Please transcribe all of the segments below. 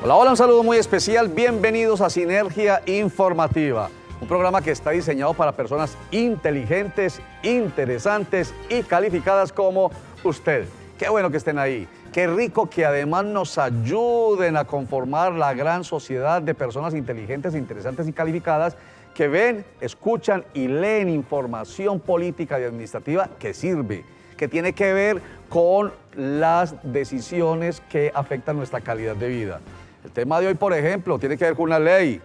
Hola, hola, un saludo muy especial. Bienvenidos a Sinergia Informativa, un programa que está diseñado para personas inteligentes, interesantes y calificadas como usted. Qué bueno que estén ahí. Qué rico que además nos ayuden a conformar la gran sociedad de personas inteligentes, interesantes y calificadas que ven, escuchan y leen información política y administrativa que sirve, que tiene que ver con las decisiones que afectan nuestra calidad de vida. El tema de hoy, por ejemplo, tiene que ver con una ley,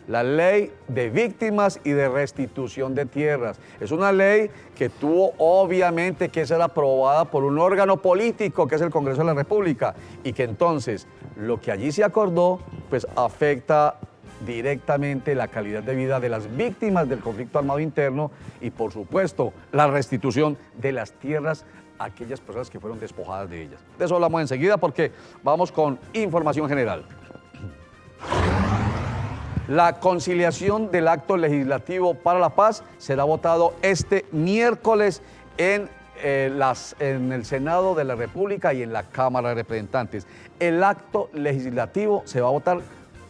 la ley de víctimas y de restitución de tierras. Es una ley que tuvo obviamente que ser aprobada por un órgano político que es el Congreso de la República y que entonces lo que allí se acordó pues afecta directamente la calidad de vida de las víctimas del conflicto armado interno y por supuesto la restitución de las tierras a aquellas personas que fueron despojadas de ellas. De eso hablamos enseguida porque vamos con información general. La conciliación del acto legislativo para la paz será votado este miércoles en el Senado de la República y en la Cámara de Representantes. El acto legislativo se va a votar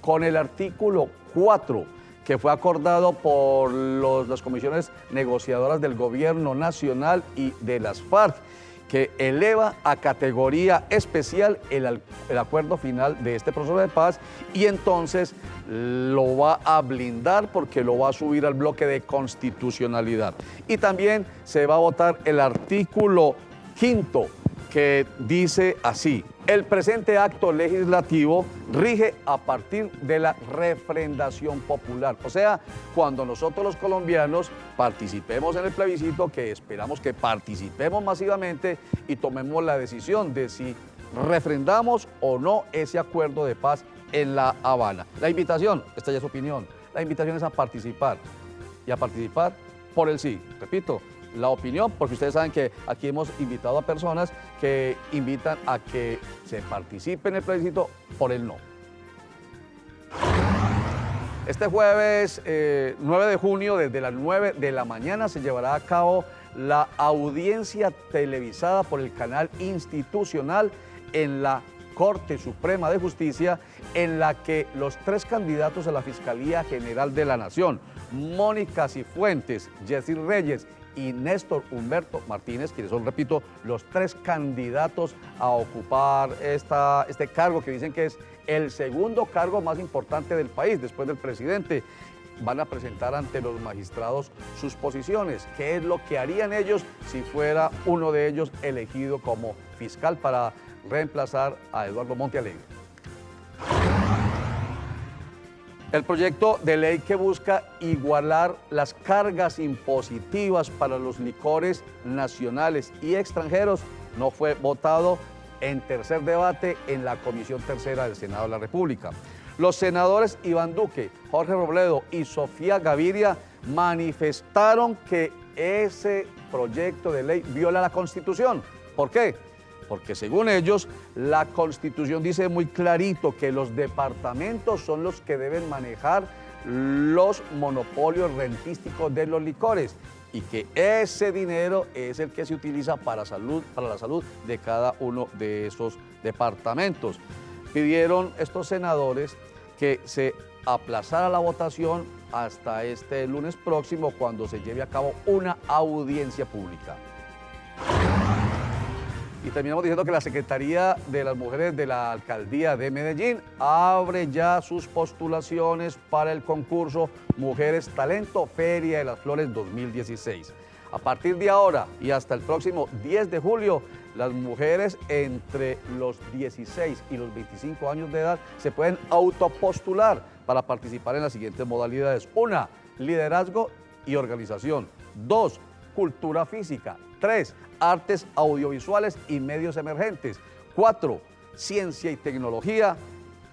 con el artículo 4, que fue acordado por las comisiones negociadoras del Gobierno Nacional y de las FARC, que eleva a categoría especial el acuerdo final de este proceso de paz y entonces lo va a blindar porque lo va a subir al bloque de constitucionalidad. Y también se va a votar el artículo 5, que dice así: el presente acto legislativo rige a partir de la refrendación popular. O sea, cuando nosotros los colombianos participemos en el plebiscito, que esperamos que participemos masivamente y tomemos la decisión de si refrendamos o no ese acuerdo de paz en La Habana. La invitación, esta ya es opinión, la invitación es a participar y a participar por el sí. Repito, la opinión, porque ustedes saben que aquí hemos invitado a personas que invitan a que se participe en el plebiscito por el no. Este jueves 9 de junio, desde las 9 de la mañana, se llevará a cabo la audiencia televisada por el canal institucional en la Corte Suprema de Justicia, en la que los 3 candidatos a la Fiscalía General de la Nación, Mónica Cifuentes, Jessy Reyes y Néstor Humberto Martínez, quienes son, repito, los 3 candidatos a ocupar este cargo que dicen que es el segundo cargo más importante del país después del presidente, van a presentar ante los magistrados sus posiciones, qué es lo que harían ellos si fuera uno de ellos elegido como fiscal para reemplazar a Eduardo Montealegre. El proyecto de ley que busca igualar las cargas impositivas para los licores nacionales y extranjeros no fue votado en tercer debate en la Comisión Tercera del Senado de la República. Los senadores Iván Duque, Jorge Robledo y Sofía Gaviria manifestaron que ese proyecto de ley viola la Constitución. ¿Por qué? Porque según ellos, la Constitución dice muy clarito que los departamentos son los que deben manejar los monopolios rentísticos de los licores y que ese dinero es el que se utiliza para la salud de cada uno de esos departamentos. Pidieron estos senadores que se aplazara la votación hasta este lunes próximo, cuando se lleve a cabo una audiencia pública. Y terminamos diciendo que la Secretaría de las Mujeres de la Alcaldía de Medellín abre ya sus postulaciones para el concurso Mujeres Talento Feria de las Flores 2016. A partir de ahora y hasta el próximo 10 de julio, las mujeres entre los 16 y los 25 años de edad se pueden autopostular para participar en las siguientes modalidades. 1, liderazgo y organización. 2, cultura física. 3, artes audiovisuales y medios emergentes. 4, ciencia y tecnología.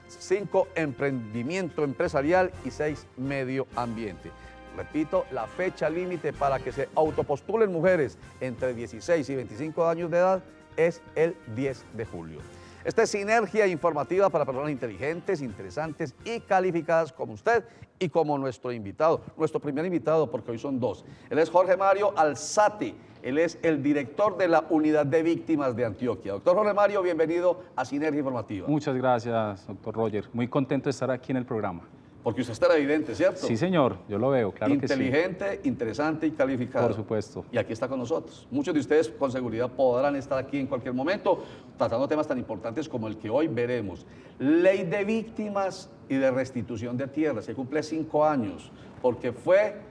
5, emprendimiento empresarial. Y 6, medio ambiente. Repito, la fecha límite para que se autopostulen mujeres entre 16 y 25 años de edad es el 10 de julio. Esta es Sinergia Informativa para personas inteligentes, interesantes y calificadas como usted y como nuestro invitado, nuestro primer invitado, porque hoy son 2. Él es Jorge Mario Alzati. Él es el director de la Unidad de Víctimas de Antioquia. Doctor Jorge Mario, bienvenido a Sinergia Informativa. Muchas gracias, doctor Roger. Muy contento de estar aquí en el programa. Porque usted está evidente, ¿cierto? Sí, señor, yo lo veo, claro que sí. Inteligente, interesante y calificado. Por supuesto. Y aquí está con nosotros. Muchos de ustedes con seguridad podrán estar aquí en cualquier momento tratando temas tan importantes como el que hoy veremos. Ley de Víctimas y de Restitución de Tierras, que cumple 5 años, porque fue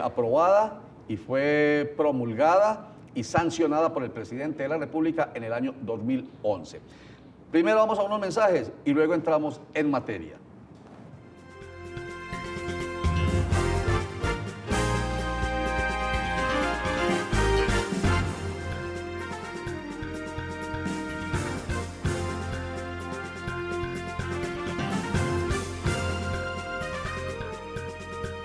aprobada y fue promulgada y sancionada por el presidente de la República en el año 2011. Primero vamos a unos mensajes y luego entramos en materia.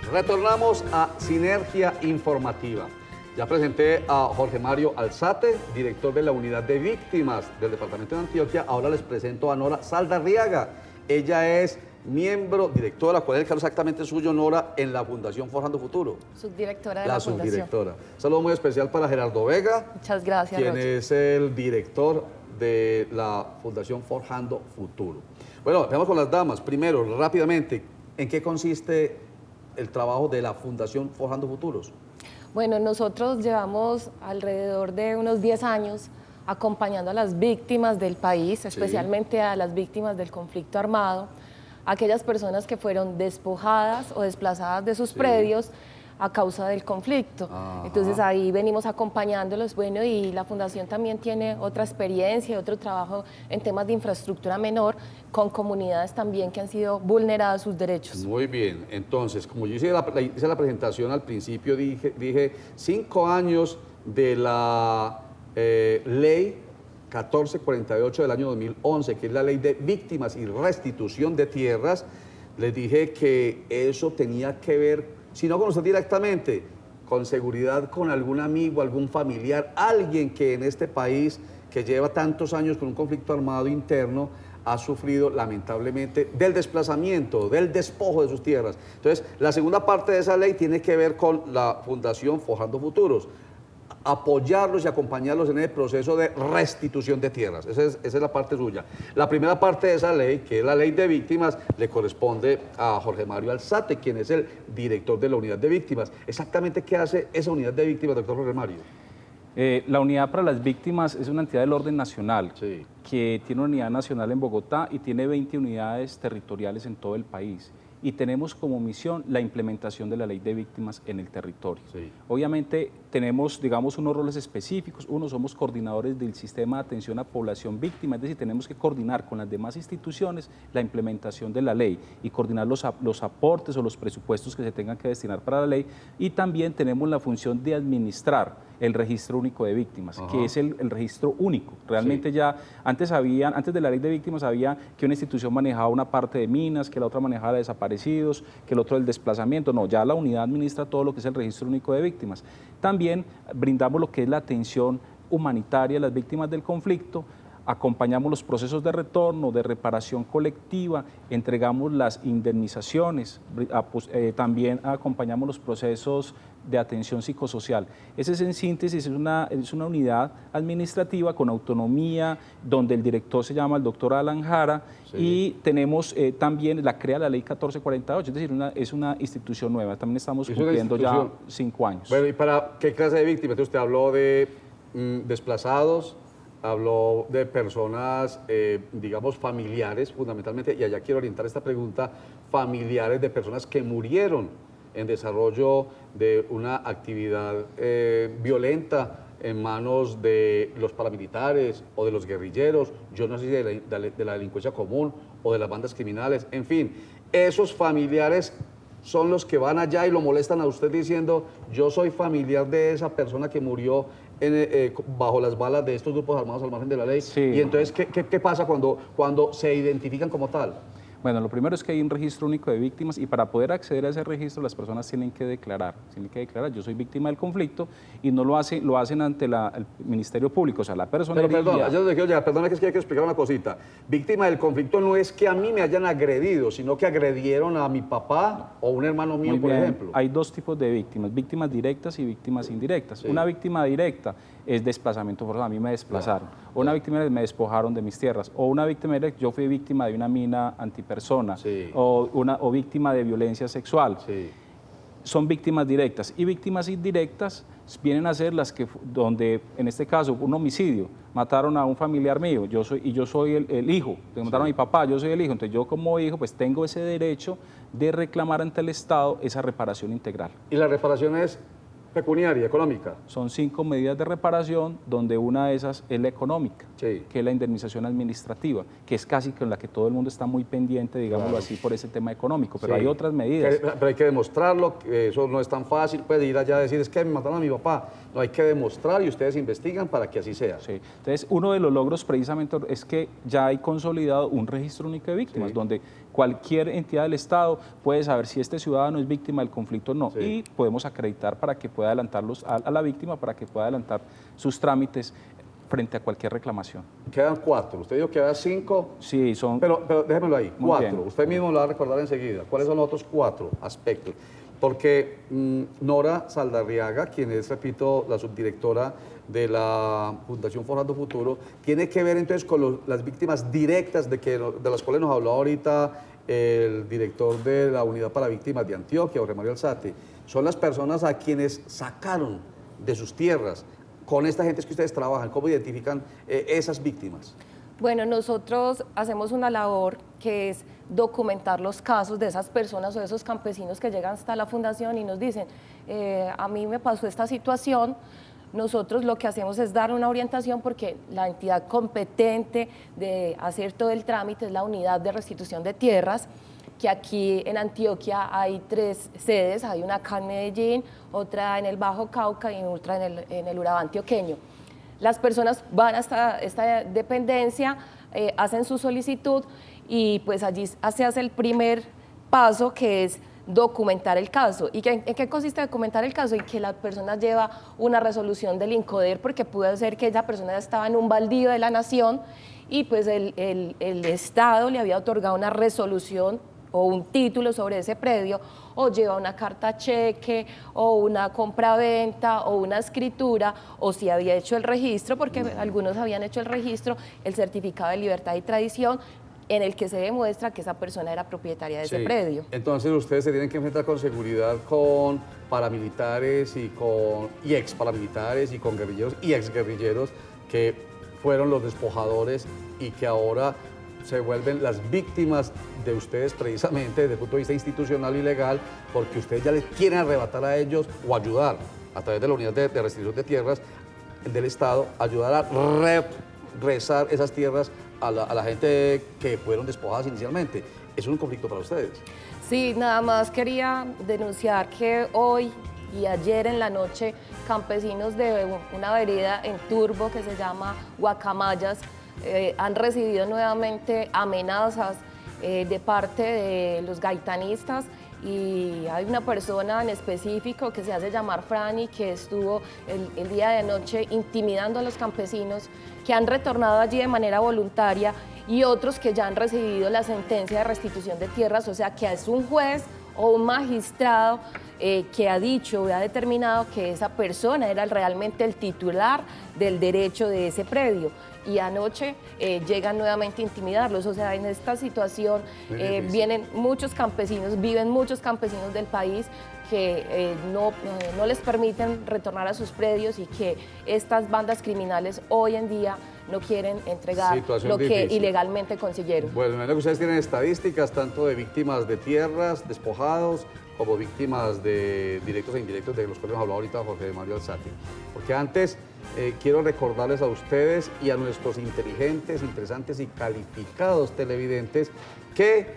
Retornamos a Sinergia Informativa. Ya presenté a Jorge Mario Alzate, director de la Unidad de Víctimas del Departamento de Antioquia. Ahora les presento a Nora Saldarriaga. Ella es miembro, directora, ¿cuál es el cargo exactamente suyo, Nora, en la Fundación Forjando Futuro? Subdirectora de la Fundación. Subdirectora. Un saludo muy especial para Gerardo Vega. Muchas gracias, quien Roger. es el director de la Fundación Forjando Futuro. Bueno, empezamos con las damas. Primero, rápidamente, ¿en qué consiste el trabajo de la Fundación Forjando Futuros? Bueno, nosotros llevamos alrededor de unos 10 años acompañando a las víctimas del país, especialmente a las víctimas del conflicto armado, aquellas personas que fueron despojadas o desplazadas de sus predios a causa del conflicto. Ajá. Entonces ahí venimos acompañándolos, bueno, y la Fundación también tiene otra experiencia, otro trabajo en temas de infraestructura menor, con comunidades también que han sido vulneradas sus derechos. Muy bien, entonces, como yo hice la presentación al principio, dije 5 años de la ley 1448 del año 2011, que es la ley de víctimas y restitución de tierras. Les dije que eso tenía que ver, si no con usted directamente, con seguridad con algún amigo, algún familiar, alguien que en este país, que lleva tantos años con un conflicto armado interno, ha sufrido lamentablemente del desplazamiento, del despojo de sus tierras. Entonces, la segunda parte de esa ley tiene que ver con la Fundación Forjando Futuros, apoyarlos y acompañarlos en el proceso de restitución de tierras. Esa es la parte suya. La primera parte de esa ley, que es la ley de víctimas, le corresponde a Jorge Mario Alzate, quien es el director de la Unidad de Víctimas. Exactamente, ¿qué hace esa Unidad de Víctimas, doctor Jorge Mario? La Unidad para las Víctimas es una entidad del orden nacional Sí. que tiene una unidad nacional en Bogotá y tiene 20 unidades territoriales en todo el país. Y tenemos como misión la implementación de la ley de víctimas en el territorio. Sí. Obviamente tenemos, digamos, unos roles específicos. Uno, somos coordinadores del sistema de atención a población víctima, es decir, tenemos que coordinar con las demás instituciones la implementación de la ley y coordinar los aportes o los presupuestos que se tengan que destinar para la ley. Y también tenemos la función de administrar el registro único de víctimas, que es el registro único. Realmente ya, antes de la ley de víctimas había que una institución manejaba una parte de minas, que la otra manejaba de desaparecidos, que el otro el desplazamiento. No, ya la unidad administra todo lo que es el registro único de víctimas. También brindamos lo que es la atención humanitaria a las víctimas del conflicto, acompañamos los procesos de retorno, de reparación colectiva, entregamos las indemnizaciones, también acompañamos los procesos de atención psicosocial. Ese es, en síntesis, es una unidad administrativa con autonomía, donde el director se llama el doctor Alan Jara, y tenemos también, crea la ley 1448, es decir, es una institución nueva. También estamos cumpliendo ya 5 años. Bueno, ¿y para qué clase de víctimas? Entonces, usted habló de desplazados, habló de personas, digamos, familiares, fundamentalmente, y allá quiero orientar esta pregunta, familiares de personas que murieron en desarrollo de una actividad violenta en manos de los paramilitares o de los guerrilleros, yo no sé si de la delincuencia común o de las bandas criminales, en fin, esos familiares son los que van allá y lo molestan a usted diciendo, yo soy familiar de esa persona que murió bajo las balas de estos grupos armados al margen de la ley. Sí. Y entonces, ¿qué pasa cuando se identifican como tal? Bueno, lo primero es que hay un registro único de víctimas y para poder acceder a ese registro las personas tienen que declarar, yo soy víctima del conflicto y no lo hacen ante el Ministerio Público, o sea, la persona... Pero perdón, yo quiero llegar, perdona que es que hay que explicar una cosita. Víctima del conflicto no es que a mí me hayan agredido, sino que agredieron a mi papá o un hermano mío, Muy por bien. ejemplo. Hay dos tipos de víctimas directas y víctimas indirectas. Sí. Una víctima directa es desplazamiento forzado, a mí me desplazaron. O una víctima me despojaron de mis tierras. O una víctima directa, yo fui víctima de una mina antipersona. Sí. O víctima de violencia sexual. Sí. Son víctimas directas. Y víctimas indirectas vienen a ser las que, donde, en este caso, un homicidio, mataron a un familiar mío, yo soy el hijo, mataron a mi papá, yo soy el hijo, entonces yo como hijo pues tengo ese derecho de reclamar ante el Estado esa reparación integral. Y la reparación es pecuniaria, económica. Son 5 medidas de reparación, donde una de esas es la económica, Sí. que es la indemnización administrativa, que es casi con la que todo el mundo está muy pendiente, digámoslo así, por ese tema económico, pero Sí. hay otras medidas. Pero hay que demostrarlo, que eso no es tan fácil, puede ir allá a decir, es que me mataron a mi papá. No, hay que demostrar y ustedes investigan para que así sea. Sí. Entonces, uno de los logros precisamente es que ya hay consolidado un registro único de víctimas, Sí. donde cualquier entidad del Estado puede saber si este ciudadano es víctima del conflicto o no, Sí. y podemos acreditar para que pueda adelantarlos a la víctima, para que pueda adelantar sus trámites frente a cualquier reclamación. Quedan 4, usted dijo que había 5, Sí, son... pero déjemelo ahí, Muy 4. bien. Usted mismo lo va a recordar enseguida. ¿Cuáles son los otros 4 aspectos? Porque Nora Saldarriaga, quien es, repito, la subdirectora de la Fundación Forjando Futuro, tiene que ver entonces con las víctimas directas de las cuales nos habló ahorita el director de la Unidad para Víctimas de Antioquia, Jorge Mario Alzate. Son las personas a quienes sacaron de sus tierras. Con esta gente es que ustedes trabajan, ¿cómo identifican esas víctimas? Bueno, nosotros hacemos una labor que es documentar los casos de esas personas o de esos campesinos que llegan hasta la fundación y nos dicen, a mí me pasó esta situación. Nosotros lo que hacemos es dar una orientación porque la entidad competente de hacer todo el trámite es la Unidad de Restitución de Tierras, que aquí en Antioquia hay 3 sedes, hay una acá en Medellín, otra en el Bajo Cauca y otra en el Urabá antioqueño. Las personas van hasta esta dependencia, hacen su solicitud y pues allí se hace el primer paso, que es documentar el caso. ¿Y en qué consiste documentar el caso? En que la persona lleva una resolución del INCODER, porque puede ser que esa persona estaba en un baldío de la nación y pues el Estado le había otorgado una resolución o un título sobre ese predio, o lleva una carta cheque, o una compraventa, o una escritura, o si había hecho el registro, porque algunos habían hecho el registro, el certificado de libertad y tradición, en el que se demuestra que esa persona era propietaria de ese predio. Entonces ustedes se tienen que enfrentar con seguridad con paramilitares y ex paramilitares y con guerrilleros y ex guerrilleros que fueron los despojadores y que ahora se vuelven las víctimas de ustedes precisamente desde el punto de vista institucional y legal, porque ustedes ya les quieren arrebatar a ellos o ayudar a través de la Unidad de Restitución de Tierras del Estado, ayudar a regresar esas tierras a la gente que fueron despojadas inicialmente. Es un conflicto para ustedes. Sí, nada más quería denunciar que hoy y ayer en la noche campesinos de una vereda en Turbo que se llama Guacamayas han recibido nuevamente amenazas de parte de los gaitanistas, y hay una persona en específico que se hace llamar Franny, que estuvo el día de anoche intimidando a los campesinos que han retornado allí de manera voluntaria, y otros que ya han recibido la sentencia de restitución de tierras, o sea que es un juez o un magistrado que ha dicho o ha determinado que esa persona era realmente el titular del derecho de ese predio. Y anoche llegan nuevamente a intimidarlos. O sea, en esta situación viven muchos campesinos del país que no les permiten retornar a sus predios, y que estas bandas criminales hoy en día no quieren entregar Situación lo que difícil. ilegalmente consiguieron. Bueno, me imagino que ustedes tienen estadísticas tanto de víctimas de tierras, despojados, como víctimas de directos e indirectos, de los cuales nos habló ahorita Jorge Mario Alzate. Porque antes quiero recordarles a ustedes y a nuestros inteligentes, interesantes y calificados televidentes que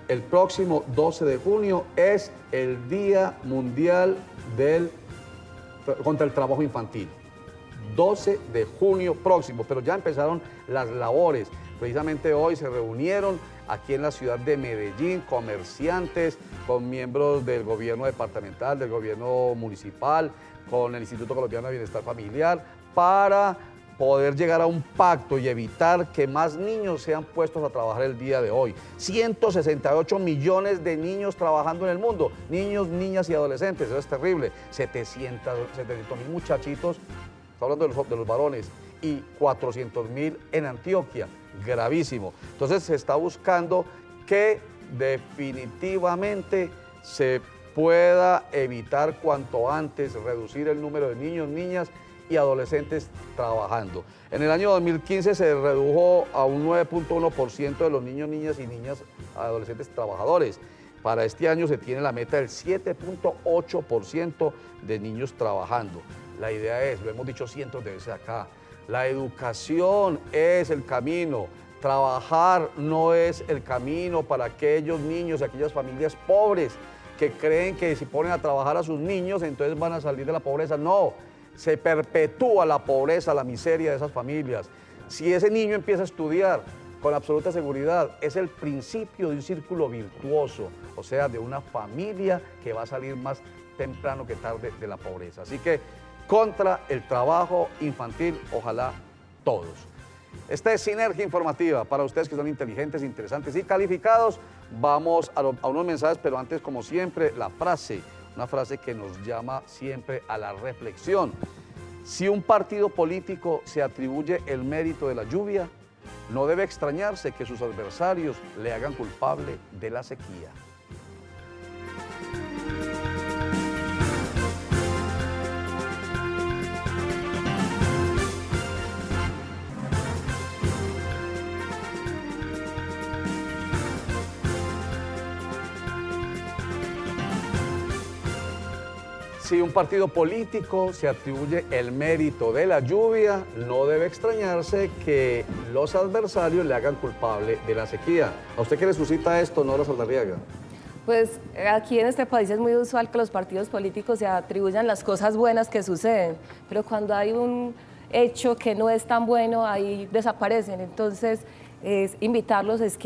el próximo 12 de junio es el Día Mundial contra el Trabajo Infantil. 12 de junio próximo, pero ya empezaron las labores. Precisamente hoy se reunieron aquí en la ciudad de Medellín comerciantes con miembros del gobierno departamental, del gobierno municipal, con el Instituto Colombiano de Bienestar Familiar, para poder llegar a un pacto y evitar que más niños sean puestos a trabajar el día de hoy. 168 millones de niños trabajando en el mundo, niños, niñas y adolescentes, eso es terrible. 700.000 muchachitos, estoy hablando de los varones, y 400.000 en Antioquia, gravísimo. Entonces se está buscando que definitivamente se pueda evitar cuanto antes, reducir el número de niños, niñas y adolescentes trabajando. En el año 2015 se redujo a un 9.1% de los niños, niñas y niñas adolescentes trabajadores. Para este año se tiene la meta del 7.8% de niños trabajando. La idea es, lo hemos dicho cientos de veces acá, la educación es el camino. Trabajar no es el camino para aquellos niños y aquellas familias pobres que creen que si ponen a trabajar a sus niños entonces van a salir de la pobreza. No, se perpetúa la pobreza, la miseria de esas familias. Si ese niño empieza a estudiar con absoluta seguridad, es el principio de un círculo virtuoso, o sea, de una familia que va a salir más temprano que tarde de la pobreza. Así que contra el trabajo infantil, ojalá todos. Esta es Sinergia Informativa para ustedes que son inteligentes, interesantes y calificados. Vamos a unos mensajes, pero antes, como siempre, la frase, una frase que nos llama siempre a la reflexión. Si un partido político se atribuye el mérito de la lluvia, no debe extrañarse que sus adversarios le hagan culpable de la sequía. Si un partido político se atribuye el mérito de la lluvia, no debe extrañarse que los adversarios le hagan culpable de la sequía. ¿A usted qué le suscita esto, Nora Saldarriaga? Pues aquí en este país es muy usual que los partidos políticos se atribuyan las cosas buenas que suceden, pero cuando hay un hecho que no es tan bueno, ahí desaparecen. Entonces, invitarlos es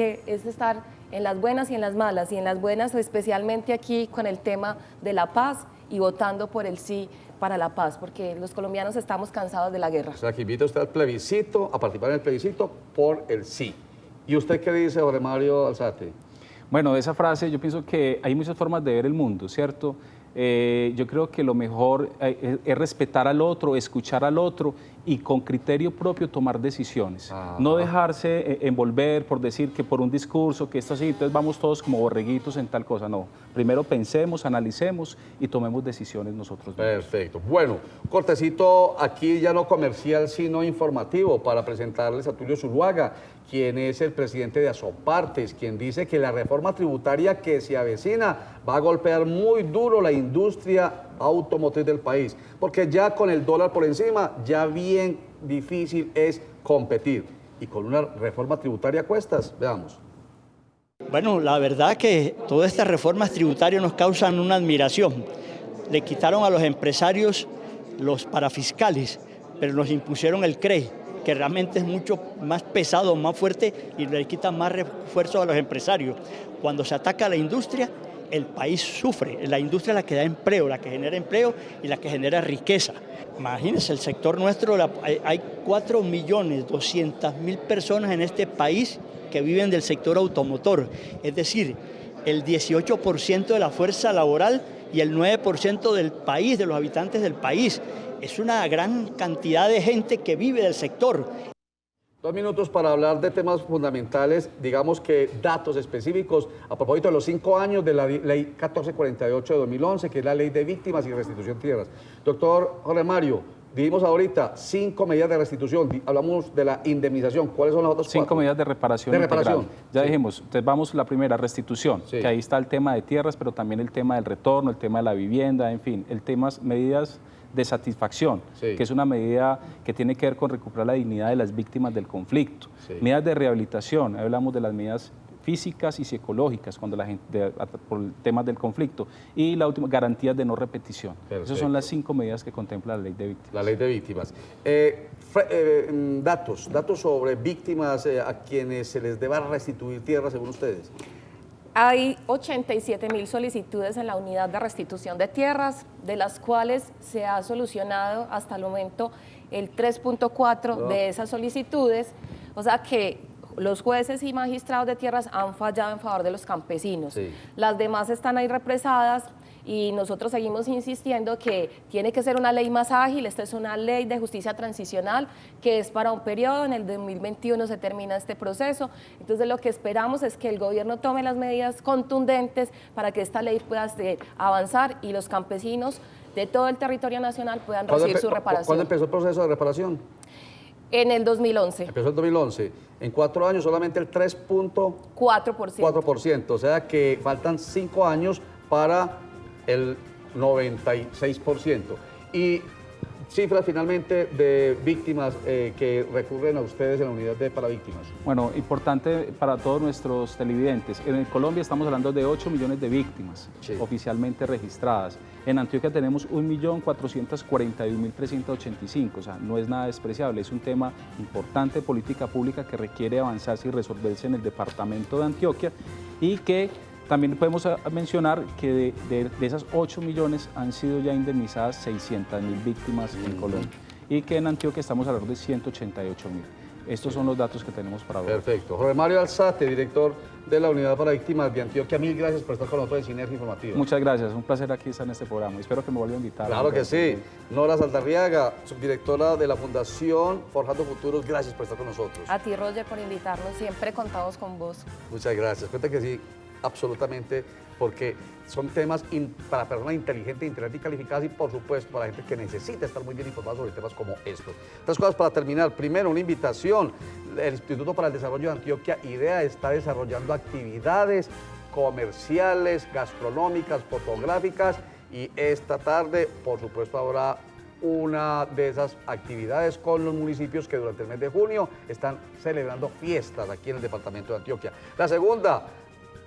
estar en las buenas y en las malas, y en las buenas especialmente aquí con el tema de la paz, y votando por el sí para la paz, porque los colombianos estamos cansados de la guerra. O sea, que invita usted al plebiscito, a participar en el plebiscito por el sí. ¿Y usted qué dice, Jorge Mario Alzate? Bueno, de esa frase yo pienso que hay muchas formas de ver el mundo, ¿cierto? Yo creo que lo mejor es respetar al otro, escuchar al otro y con criterio propio tomar decisiones. No dejarse envolver por decir que por un discurso, que esto así, entonces vamos todos como borreguitos en tal cosa. No, primero pensemos, analicemos y tomemos decisiones nosotros mismos. Perfecto. Bueno, cortecito aquí ya no comercial, sino informativo para presentarles a Tulio Zuluaga, quien es el presidente de Asopartes, quien dice que la reforma tributaria que se avecina va a golpear muy duro la industria automotriz del país, porque ya con el dólar por encima, ya bien difícil es competir. Y con una reforma tributaria a cuestas, veamos. Bueno, la verdad que todas estas reformas tributarias nos causan una admiración. Le quitaron a los empresarios los parafiscales, pero nos impusieron el CREI, que realmente es mucho más pesado, más fuerte y le quita más refuerzo a los empresarios. Cuando se ataca a la industria, el país sufre. La industria es la que da empleo, la que genera empleo y la que genera riqueza. Imagínense, el sector nuestro, hay 4.200.000 personas en este país que viven del sector automotor. Es decir, el 18% de la fuerza laboral y el 9% del país, de los habitantes del país. Es una gran cantidad de gente que vive del sector. 2 minutos para hablar de temas fundamentales, digamos que datos específicos a propósito de los 5 años de la ley 1448 de 2011, que es la ley de víctimas y restitución de tierras. Doctor Jorge Mario, dijimos ahorita 5 medidas de restitución, hablamos de la indemnización, ¿cuáles son las otras 5 medidas de reparación. De reparación. Ya dijimos, entonces vamos la primera, restitución, que ahí está el tema de tierras, pero también el tema del retorno, el tema de la vivienda, en fin, el tema, medidas de satisfacción, que es una medida que tiene que ver con recuperar la dignidad de las víctimas del conflicto. Medidas de rehabilitación, hablamos de las medidas físicas y psicológicas cuando la gente, por temas del conflicto. Y la última, garantías de no repetición. Perfecto. Esas son las 5 medidas que contempla la ley de víctimas. La ley de víctimas. Datos sobre víctimas a quienes se les deba restituir tierra, según ustedes. Hay 87.000 solicitudes en la unidad de restitución de tierras, de las cuales se ha solucionado hasta el momento el 3.4 de esas solicitudes, o sea que los jueces y magistrados de tierras han fallado en favor de los campesinos. Sí. Las demás están ahí represadas y nosotros seguimos insistiendo que tiene que ser una ley más ágil. Esta es una ley de justicia transicional que es para un periodo, en el 2021 se termina este proceso. Entonces lo que esperamos es que el gobierno tome las medidas contundentes para que esta ley pueda avanzar y los campesinos de todo el territorio nacional puedan recibir su reparación. ¿Cuándo empezó el proceso de reparación? En el 2011. Empezó en 2011. En 4 años solamente el 3.4%. 4%. O sea que faltan 5 años para el 96%. Y cifras finalmente de víctimas que recurren a ustedes en la unidad de para víctimas. Bueno, importante para todos nuestros televidentes. En Colombia estamos hablando de 8 millones de víctimas oficialmente registradas. En Antioquia tenemos 1.441.385, o sea, no es nada despreciable, es un tema importante de política pública que requiere avanzarse y resolverse en el departamento de Antioquia y que también podemos mencionar que de esas 8 millones han sido ya indemnizadas 600.000 víctimas en Colombia y que en Antioquia estamos alrededor de 188.000. Estos son los datos que tenemos para hoy. Perfecto. Jorge Mario Alzate, director de la Unidad para Víctimas de Antioquia, mil gracias por estar con nosotros en Sinergia Informativa. Muchas gracias, un placer aquí estar en este programa. Espero que me vuelva a invitar. Claro que sí. Nora Saldarriaga, subdirectora de la Fundación Forjando Futuros, gracias por estar con nosotros. A ti, Roger, por invitarnos. Siempre contamos con vos. Muchas gracias. Cuenta que sí, absolutamente, porque son temas para personas inteligentes, inteligentes y calificadas y, por supuesto, para gente que necesita estar muy bien informada sobre temas como estos. Tres cosas para terminar. Primero, una invitación. El Instituto para el Desarrollo de Antioquia, IDEA, está desarrollando actividades comerciales, gastronómicas, fotográficas y esta tarde, por supuesto, habrá una de esas actividades con los municipios que durante el mes de junio están celebrando fiestas aquí en el departamento de Antioquia. La segunda,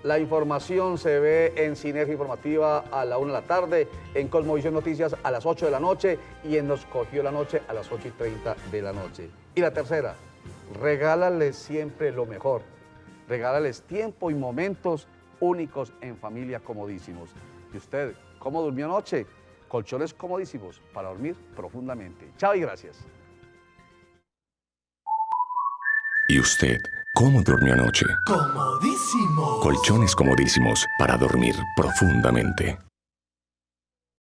la información se ve en Sinergia Informativa a la 1 de la tarde, en Cosmovisión Noticias a las 8 de la noche y en Nos Cogió la Noche a las 8:30 de la noche. Y la tercera, regálales siempre lo mejor. Regálales tiempo y momentos únicos en familia comodísimos. ¿Y usted cómo durmió anoche? Colchones comodísimos para dormir profundamente. Chao y gracias. ¿Y usted cómo durmió anoche? Comodísimo. Colchones comodísimos para dormir profundamente.